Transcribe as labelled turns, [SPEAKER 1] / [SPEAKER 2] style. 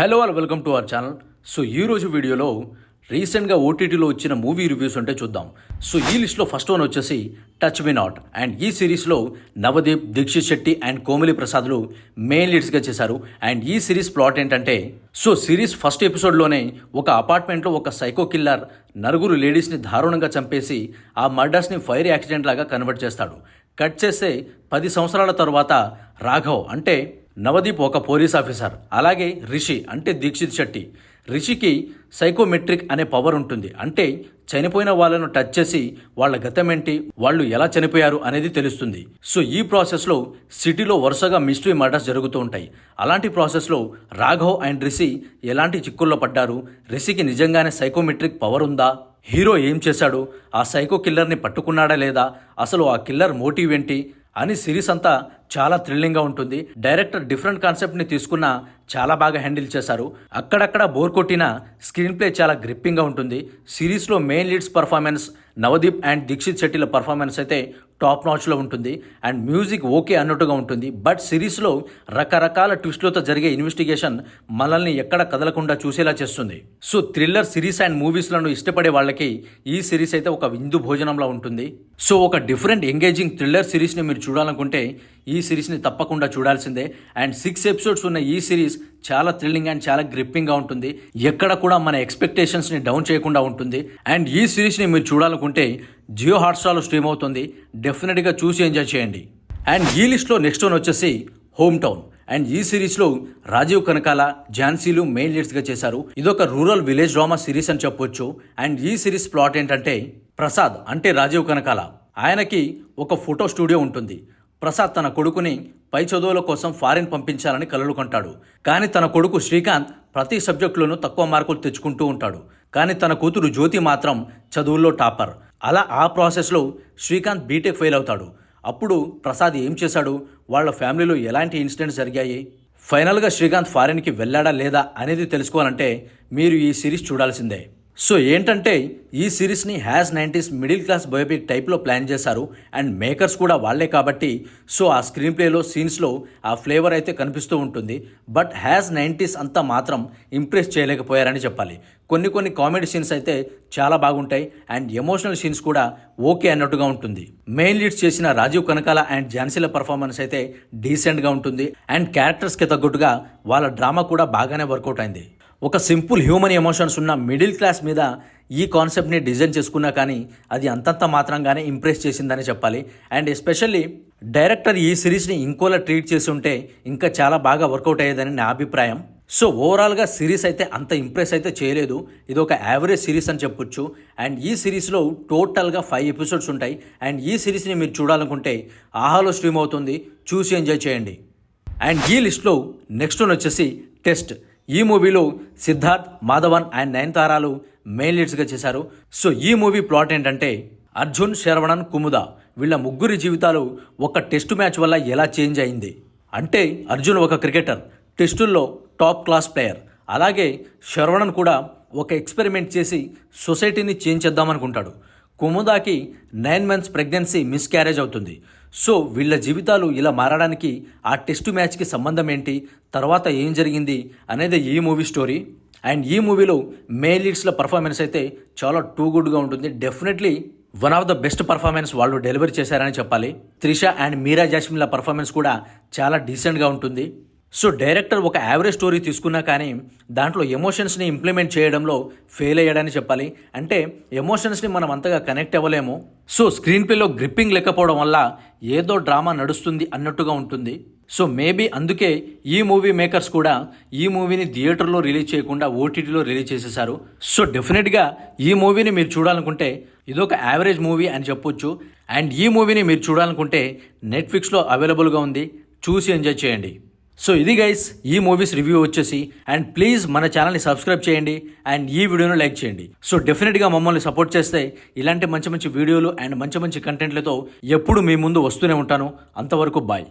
[SPEAKER 1] Hello all welcome to our channel. So ఈరోజు వీడియోలో రీసెంట్గా ఓటీటీలో వచ్చిన మూవీ రివ్యూస్ ఉంటే చూద్దాం. సో ఈ లిస్ట్లో ఫస్ట్ వన్ వచ్చేసి టచ్ మీ నాట్. అండ్ ఈ సిరీస్లో నవదీప్, దీక్షిత్ శెట్టి అండ్ కోమలి ప్రసాద్లు మెయిన్ లీడ్స్గా చేశారు. అండ్ ఈ సిరీస్ ప్లాట్ ఏంటంటే, సో సిరీస్ ఫస్ట్ ఎపిసోడ్లోనే ఒక అపార్ట్మెంట్లో ఒక సైకో కిల్లర్ నలుగురు లేడీస్ని దారుణంగా చంపేసి ఆ మర్డర్స్ని ఫైర్ యాక్సిడెంట్ లాగా కన్వర్ట్ చేస్తాడు. కట్ చేస్తే 10 సంవత్సరాల తర్వాత రాఘవ్ అంటే నవదీప్ ఒక పోలీస్ ఆఫీసర్, అలాగే రిషి అంటే దీక్షిత్ శెట్టి. రిషికి సైకోమెట్రిక్ అనే పవర్ ఉంటుంది. అంటే చనిపోయిన వాళ్ళను టచ్ చేసి వాళ్ళ గతం ఏంటి, వాళ్ళు ఎలా చనిపోయారు అనేది తెలుస్తుంది. సో ఈ ప్రాసెస్లో సిటీలో వరుసగా మిస్టరీ మర్డర్స్ జరుగుతూ ఉంటాయి. అలాంటి ప్రాసెస్లో రాఘవ్ అండ్ రిషి ఎలాంటి చిక్కుల్లో పడ్డారు, రిషికి నిజంగానే సైకోమెట్రిక్ పవర్ ఉందా, హీరో ఏం చేశాడు, ఆ సైకో కిల్లర్ని పట్టుకున్నాడా లేదా, అసలు ఆ కిల్లర్ మోటివ్ ఏంటి అని సిరీస్ అంతా చాలా థ్రిల్లింగ్గా ఉంటుంది. డైరెక్టర్ డిఫరెంట్ కాన్సెప్ట్ని తీసుకున్న చాలా బాగా హ్యాండిల్ చేశారు. అక్కడక్కడ బోర్ కొట్టిన స్క్రీన్ ప్లే చాలా గ్రిప్పింగ్గా ఉంటుంది. సిరీస్లో main leads performance Navdeep and Dikshit శెట్టిల పర్ఫార్మెన్స్ అయితే టాప్ నాచ్లో ఉంటుంది. అండ్ మ్యూజిక్ ఓకే అన్నట్టుగా ఉంటుంది. బట్ సిరీస్లో రకరకాల ట్విస్ట్లతో జరిగే ఇన్వెస్టిగేషన్ మనల్ని ఎక్కడ కదలకుండా చూసేలా చేస్తుంది. సో థ్రిల్లర్ సిరీస్ అండ్ మూవీస్లను ఇష్టపడే వాళ్ళకి ఈ సిరీస్ అయితే ఒక విందు భోజనంలా ఉంటుంది. సో ఒక డిఫరెంట్ ఎంగేజింగ్ థ్రిల్లర్ సిరీస్ని మీరు చూడాలనుకుంటే ఈ సిరీస్ని తప్పకుండా చూడాల్సిందే. అండ్ 6 ఎపిసోడ్స్ ఉన్న ఈ సిరీస్ చాలా థ్రిల్లింగ్ అండ్ చాలా గ్రిప్పింగ్గా ఉంటుంది. ఎక్కడ కూడా మన ఎక్స్పెక్టేషన్స్ని డౌన్ చేయకుండా ఉంటుంది. అండ్ ఈ సిరీస్ని మీరు చూడాలనుకుంటే జియో హాట్స్టార్లో స్ట్రీమ్ అవుతుంది. డెఫినెట్గా చూసి ఎంజాయ్ చేయండి. అండ్ ఈ లిస్ట్లో నెక్స్ట్ వన్ వచ్చేసి హోమ్ టౌన్. అండ్ ఈ సిరీస్లో రాజీవ్ కనకాల, ఝాన్సీలు మెయిన్ లీడ్స్గా చేశారు. ఇదొక రూరల్ విలేజ్ డ్రామా సిరీస్ అని చెప్పొచ్చు. అండ్ ఈ సిరీస్ ప్లాట్ ఏంటంటే, ప్రసాద్ అంటే రాజీవ్ కనకాల, ఆయనకి ఒక ఫోటో స్టూడియో ఉంటుంది. ప్రసాద్ తన కొడుకుని పై చదువుల కోసం ఫారిన్ పంపించాలని కలలు కంటాడు. కానీ తన కొడుకు శ్రీకాంత్ ప్రతి సబ్జెక్టులోనూ తక్కువ మార్కులు తెచ్చుకుంటూ ఉంటాడు. కానీ తన కూతురు జ్యోతి మాత్రం చదువుల్లో టాపర్. అలా ఆ ప్రాసెస్లో శ్రీకాంత్ బీటెక్ ఫెయిల్ అవుతాడు. అప్పుడు ప్రసాద్ ఏం చేశాడు, వాళ్ళ ఫ్యామిలీలో ఎలాంటి ఇన్సిడెంట్స్ జరిగాయి, ఫైనల్గా శ్రీకాంత్ ఫారిన్కి వెళ్ళాడా లేదా అనేది తెలుసుకోవాలంటే మీరు ఈ సిరీస్ చూడాల్సిందే. సో ఏంటంటే, ఈ సిరీస్ని has 90s middle class biopic టైప్లో ప్లాన్ చేశారు. అండ్ మేకర్స్ కూడా వాళ్లే కాబట్టి సో ఆ స్క్రీన్ ప్లేలో సీన్స్లో ఆ ఫ్లేవర్ అయితే కనిపిస్తూ ఉంటుంది. బట్ హ్యాస్ 90s అంతా మాత్రం ఇంప్రెస్ చేయలేకపోయారని చెప్పాలి. కొన్ని కామెడీ సీన్స్ అయితే చాలా బాగుంటాయి. అండ్ ఎమోషనల్ సీన్స్ కూడా ఓకే అన్నట్టుగా ఉంటుంది. మెయిన్ లీడ్స్ చేసిన రాజీవ్ కనకాల అండ్ ఝాన్సీల పర్ఫార్మెన్స్ అయితే డీసెంట్గా ఉంటుంది. అండ్ క్యారెక్టర్స్కి తగ్గట్టుగా వాళ్ళ డ్రామా కూడా బాగానే వర్కౌట్ అయింది. ఒక సింపుల్ హ్యూమన్ ఎమోషన్స్ ఉన్న మిడిల్ క్లాస్ మీద ఈ కాన్సెప్ట్ని డిజైన్ చేసుకున్నా కానీ అది అంతంత మాత్రంగానే ఇంప్రెస్ చేసిందని చెప్పాలి. అండ్ ఎస్పెషల్లీ డైరెక్టర్ ఈ సిరీస్ని ఇంకోలా ట్రీట్ చేసి ఉంటే ఇంకా చాలా బాగా వర్కౌట్ అయ్యేదని నా అభిప్రాయం. సో ఓవరాల్గా సిరీస్ అయితే అంత ఇంప్రెస్ అయితే చేయలేదు. ఇది ఒక యావరేజ్ సిరీస్ అని చెప్పొచ్చు. అండ్ ఈ సిరీస్లో టోటల్గా 5 ఎపిసోడ్స్ ఉంటాయి. అండ్ ఈ సిరీస్ని మీరు చూడాలనుకుంటే ఆహాలో స్ట్రీమ్ అవుతుంది, చూసి ఎంజాయ్ చేయండి. అండ్ ఈ లిస్ట్లో నెక్స్ట్ వన్ వచ్చేసి టెస్ట్. ఈ మూవీలో సిద్ధార్థ్, మాధవన్ అండ్ నయనతారాలు మెయిన్ లీడ్స్గా చేశారు. సో ఈ మూవీ ప్లాట్ ఏంటంటే, అర్జున్, శరవణన్, కుముద వీళ్ళ ముగ్గురి జీవితాలు ఒక టెస్ట్ మ్యాచ్ వల్ల ఎలా చేంజ్ అయింది. అంటే అర్జున్ ఒక క్రికెటర్, టెస్టుల్లో టాప్ క్లాస్ ప్లేయర్. అలాగే శరవణన్ కూడా ఒక ఎక్స్పెరిమెంట్ చేసి సొసైటీని చేంజ్ చేద్దామనుకుంటాడు. కుముదాకి 9 months ప్రెగ్నెన్సీ మిస్క్యారేజ్ అవుతుంది. సో వీళ్ళ జీవితాలు ఇలా మారడానికి ఆ టెస్ట్ మ్యాచ్కి సంబంధం ఏంటి, తర్వాత ఏం జరిగింది అనేది ఈ మూవీ స్టోరీ. అండ్ ఈ మూవీలో మెయిన్ లీడ్స్ల పర్ఫార్మెన్స్ అయితే చాలా టూ గుడ్గా ఉంటుంది. Definitely one of the best performance వాళ్ళు డెలివరీ చేశారని చెప్పాలి. త్రిష అండ్ మీరా జాస్మిన్ల పర్ఫార్మెన్స్ కూడా చాలా డీసెంట్గా ఉంటుంది. సో డైరెక్టర్ ఒక యావరేజ్ స్టోరీ తీసుకున్నా కానీ దాంట్లో ఎమోషన్స్ని ఇంప్లిమెంట్ చేయడంలో ఫెయిల్ అయ్యాడని చెప్పాలి. అంటే ఎమోషన్స్ని మనం అంతగా కనెక్ట్ అవ్వలేము. సో స్క్రీన్ ప్లేలో గ్రిప్పింగ్ లేకపోవడం వల్ల ఏదో డ్రామా నడుస్తుంది అన్నట్టుగా ఉంటుంది. సో మేబీ అందుకే ఈ మూవీ మేకర్స్ కూడా ఈ మూవీని థియేటర్లో రిలీజ్ చేయకుండా ఓటీటీలో రిలీజ్ చేసేశారు. సో డెఫినెట్గా ఈ మూవీని మీరు చూడాలనుకుంటే ఇదొక యావరేజ్ మూవీ అని చెప్పొచ్చు. అండ్ ఈ మూవీని మీరు చూడాలనుకుంటే నెట్ఫ్లిక్స్లో అవైలబుల్గా ఉంది, చూసి ఎంజాయ్ చేయండి. సో ఇది గైస్ ఈ మూవీస్ రివ్యూ వచ్చేసి. అండ్ ప్లీజ్ మన ఛానల్ని సబ్స్క్రైబ్ చేయండి అండ్ ఈ వీడియోను లైక్ చేయండి. సో డెఫినెట్గా మమ్మల్ని సపోర్ట్ చేస్తే ఇలాంటి మంచి వీడియోలు అండ్ మంచి కంటెంట్లతో ఎప్పుడు మీ ముందు వస్తూనే ఉంటాను. అంతవరకు బాయ్.